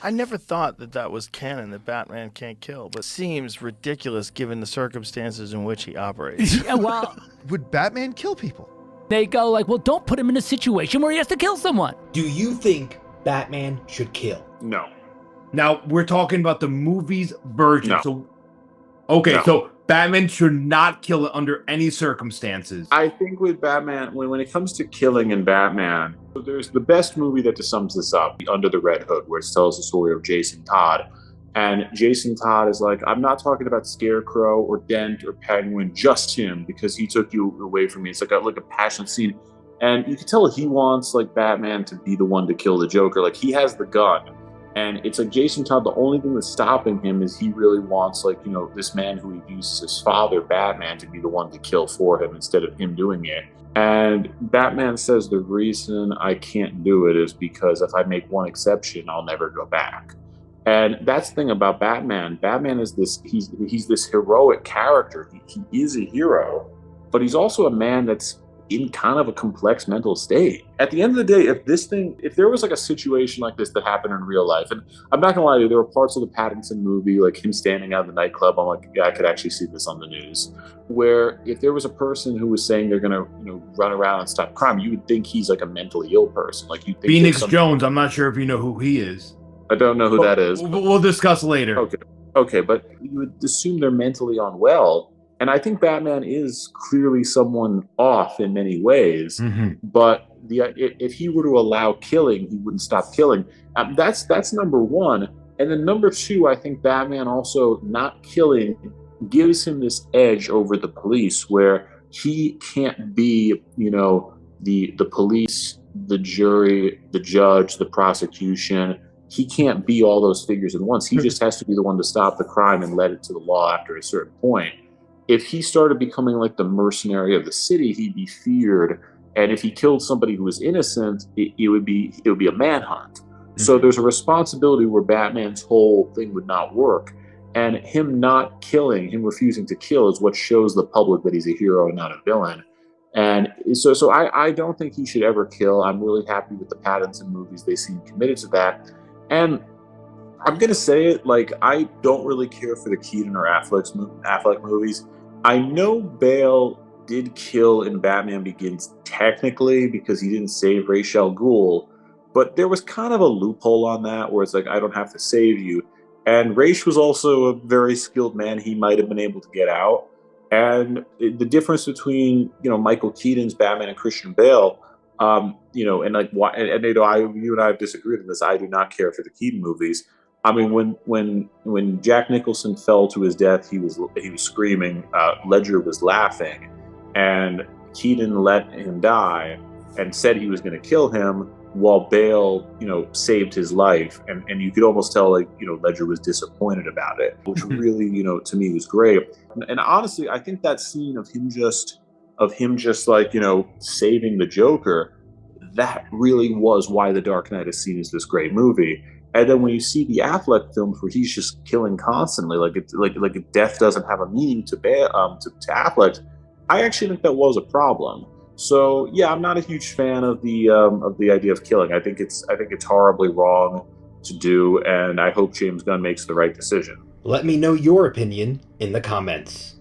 I never thought that was canon, that Batman can't kill, but seems ridiculous given the circumstances in which he operates. Yeah, well, Would Batman kill people? they go like, well, don't put him in a situation where he has to kill someone. Do you think Batman should kill? No. Now, we're talking about the movie's version. No. So, okay, No. so Batman should not kill under any circumstances. I think with Batman, when it comes to killing in Batman, there's the best movie that just sums this up, Under the Red Hood, where it tells the story of Jason Todd. And Jason Todd is like, I'm not talking about Scarecrow or Dent or Penguin, just him, because he took you away from me. It's like a passionate scene. And you can tell he wants like Batman to be the one to kill the Joker. Like he has the gun. And it's like Jason Todd, the only thing that's stopping him is he really wants, like, you know, this man who abuses his father, Batman, to be the one to kill for him instead of him doing it. And Batman says the reason I can't do it is because if I make one exception, I'll never go back. And that's the thing about Batman. Batman is he's this heroic character. He is a hero, but he's also a man that's in kind of a complex mental state. At the end of the day, if there was like a situation like this that happened in real life, and I'm not gonna lie to you, there were parts of the Pattinson movie, like him standing out of the nightclub, I'm like, yeah, I could actually see this on the news, where if there was a person who was saying they're gonna, you know, run around and stop crime, you would think he's like a mentally ill person. Like you think Phoenix Jones, I'm not sure if you know who he is. I don't know who that is. We'll discuss later. Okay, but you would assume they're mentally unwell. And I think Batman is clearly someone off in many ways, but if he were to allow killing, he wouldn't stop killing. That's number one. And then number two, I think Batman also not killing gives him this edge over the police where he can't be, you know, the police, the jury, the judge, the prosecution. He can't be all those figures at once. He just has to be the one to stop the crime and let it to the law after a certain point. If he started becoming like the mercenary of the city, he'd be feared. And if he killed somebody who was innocent, it would be a manhunt. So there's a responsibility where Batman's whole thing would not work. And him not killing, him refusing to kill is what shows the public that he's a hero and not a villain. And so I don't think he should ever kill. I'm really happy with the Pattinson movies. They seem committed to that. And I'm going to say it, like, I don't really care for the Keaton or Affleck movies. I know Bale did kill in Batman Begins technically because he didn't save Ra's al Ghul, but there was kind of a loophole on that where it's like, I don't have to save you. And Ra's was also a very skilled man. He might have been able to get out. And the difference between, you know, Michael Keaton's Batman and Christian Bale, you know, and like, and you know, you and I have disagreed on this. I do not care for the Keaton movies. I mean, when Jack Nicholson fell to his death, he was screaming. Ledger was laughing, and Keaton let him die and said he was going to kill him, while Bale, you know, saved his life. And you could almost tell, like, you know, Ledger was disappointed about it, which really, you know, to me was great. And honestly, I think that scene of him just like, you know, saving the Joker, that really was why The Dark Knight is seen as this great movie. And then when you see the Affleck films where he's just killing constantly, like death doesn't have a meaning to Affleck, I actually think that was a problem. So yeah, I'm not a huge fan of the idea of killing. I think it's horribly wrong to do, and I hope James Gunn makes the right decision. Let me know your opinion in the comments.